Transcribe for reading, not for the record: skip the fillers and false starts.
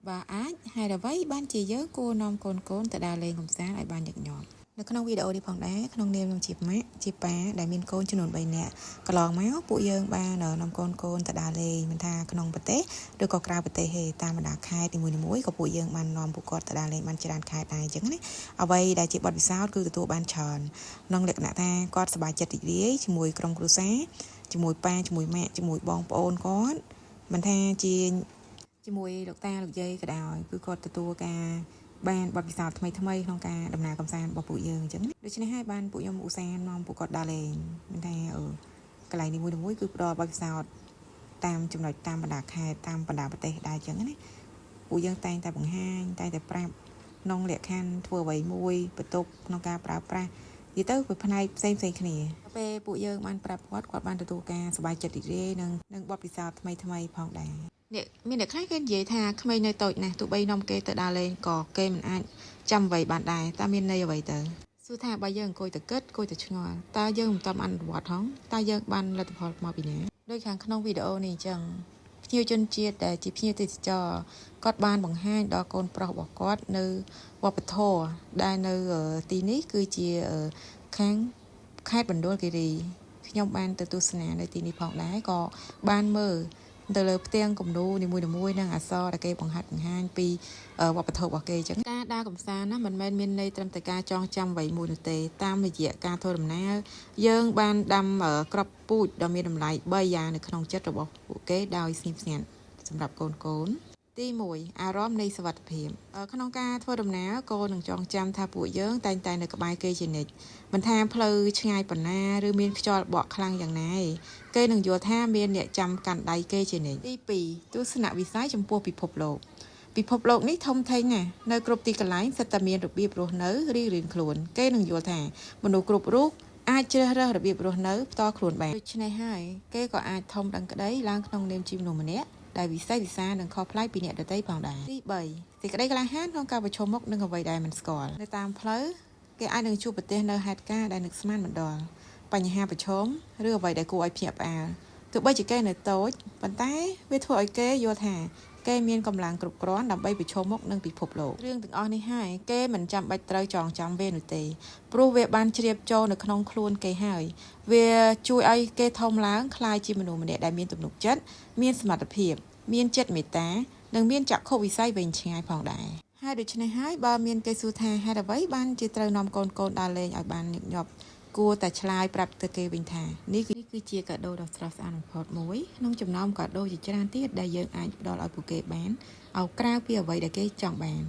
và ách hay là vậy ban chỉ nhớ cô nom côn tại đà lên cùng sáng lại ban nhật nhọtនៅក្នុងវីដេអូនេះផងដែរក្នុងនាមខ្ញុំជាម៉ាក់ជាប៉ាដែលមានកូនចំនួន3នាក់កន្លងមកពួកយើងបាននាំកូនទៅដើរលេងមិនថាក្នុងប្រទេសឬក៏ក្រៅប្រទេសទេតាមបណ្ដាខេត្តនីមួយៗក៏ពួកយើងបាននាំពួកគាត់ទៅដើរលេងបានច្រើនខេត្តដែរអញ្ចឹងណាអ្វីដែលជាបទពិសោធន៍គឺទទួលបានច្រើនក្នុងលក្ខណៈថាគាត់សប្បាយចិត្តរីករាយជាមួយក្រុមគ្រួសារជាមួយប៉ាជាមួយម៉ាក់ជាមួយបងប្អូនគាត់មិនថាជាមួយលោកតាលោកយាយក៏ដោយគឺគាត់ទទួលការបានបទពិសោធន៍ថ្មីក្នុងការដំណើរកម្សាន្តរបស់ពួកយើងអញ្ចឹងដូច្នេះហើយបានពួកខ្ញុំឧស្សាហ៍នាំពួកគាត់ដើរលេងមិនថាកន្លែងនីមួយៗគឺផ្ដល់បទពិសោធន៍តាមចំណុចតាមបណ្ដាខេត្តតាមបណ្ដាប្រទេសដែរអញ្ចឹងណាពួកយើងតែងតែបង្ហាញតែងតែប្រាប់ក្នុងលក្ខខណ្ឌធ្វើអ្វីមួយបន្ទប់ក្នុងការប្រើប្រាស់និយាយទៅវាផ្នែកផ្សេងគ្នាពេលពួកយើងបានប្រាប់គាត់បានទទួលការសប្បាយចិត្តរីករាយនិងបទពិសោធន៍ថ្មីផងដែរមានអ្នកខ្លះគេនិយាយថាក្មេងនៅតូចណាស់ទោះបីនាំគេទៅដើរលេងក៏គេមិនអាចចាំអ្វីបានដែរតើមានន័យអ្វីទៅសួរថាបើយើងអង្គុយទៅគិតអង្គុយទៅឆ្ងល់តើយើងមិនតាមអនុវត្តហងតើយើងបានលទ្ធផលមកពីណាដូចខាងក្នុងវីដេអូនេះអញ្ចឹងភ្ញៀវជនជាតិដែលជាភ្ញៀវទេសចរគាត់បានបង្ហាញដល់កូនប្រុសរបស់គាត់នៅវប្បធម៌ដែលនៅទីនេះគឺជាខាងខេត្តមណ្ឌលគិរីខ្ញុំបានទៅទស្សនានៅទីនេះផងដែរក៏បានមើលទៅលើផ្ទាំងគំនូរនីមួយៗនិងអក្សរដែលគេបង្ហាញពីវប្បធម៌របស់គេអញ្ចឹងការដើរកម្សាន្តណាមិនមែនមានន័យត្រឹមតែការចងចាំអ្វីមួយនោះទេតាមរយៈការធ្វើដំណើរយើងបានដាំក្របពូជដ៏មានតម្លៃ3យ៉ាងនៅក្នុងចិត្តរបស់ពួកគេដោយស្ងៀមស្ងាត់សម្រាប់កូនទី1អារម្មណ៍នៃសុវត្ថិភាពក្នុងការធ្វើដំណើរកូននឹងចងចាំថាពួកយើងតែងតែនៅក្បែរគេជានិច្ចមិនថាផ្លូវឆ្ងាយប៉ុណ្ណាឬមានខ្យល់បក់ខ្លាំងយ៉ាងណាគេនឹងយល់ថាមានអ្នកចាំកាន់ដៃគេជានិច្ចទី2ទស្សនវិស័យចំពោះពិភពលោកនេះធំធេងណាស់នៅគ្រប់ទីកន្លែងសិតតែមានរបៀបរស់នៅរៀងខ្លួនគេនឹងយល់ថាមនុស្សគ្រប់រូបអាចជ្រើសរើសរបៀបរស់នៅផ្ទាល់ខ្លួនបានដូច្នេះហើយគេក៏អាចធំដឹងក្តីឡើងក្នុងនាមជាមនុស្សម្នាក់ដែលវិសានិងខុសប្លែកពីអ្នកដទៃផងដែរទី3សេចក្តីក្លាហានក្នុងការប្រឈមមុខនឹងអ្វីដែលមិនស្គាល់នៅតាមផ្លូវគេអាចនឹងជួបប្រទះនៅហេតុការណ៍ដែលនឹកស្មានមិនដល់បញ្ហាប្រឈមឬអ្វីដែលគួរឲ្យភ្ញាក់ផ្អើលទោះបីជាគេនៅតូចប៉ុន្តែវាធ្វើឲ្យគេយល់ថាគេមានកម្លាំងគ្រប់គ្រាន់ដើម្បីប្រឈមមុខនឹងពិភពលោករឿងទាំងអស់នេះហើយគេមិនចាំបាច់ត្រូវចងចាំវានោះទេព្រោះវាបានជ្រាបចូលនៅក្នុងខ្លួនគេហើយវាជួយឲ្យគេធំឡើងក្លាយជាមនុស្សម្នាក់ដែលមានទំនុកចិត្តមានសមត្ថភាពមានចិត្តមេត្តានិងមានចក្ខុវិស័យវែងឆ្ងាយផងដែរហើយដូច្នេះហើយបើមានគេសួរថាហេតុអ្វីបានជាត្រូវនាំកូនដើរលេងឲ្យបានញឹកញាប់គួរតែឆ្លើយប្រាប់ទៅគេវិញថានេះគឺជាកាដូដ៏ស្រស់ស្អាតបំផុតមួយក្នុងចំណោមកាដូជាច្រើនទៀតដែលយើងអាចផ្ដល់ឲ្យពួកគេបានឲ្យក្រៅពីអ្វីដែលគេចង់បាន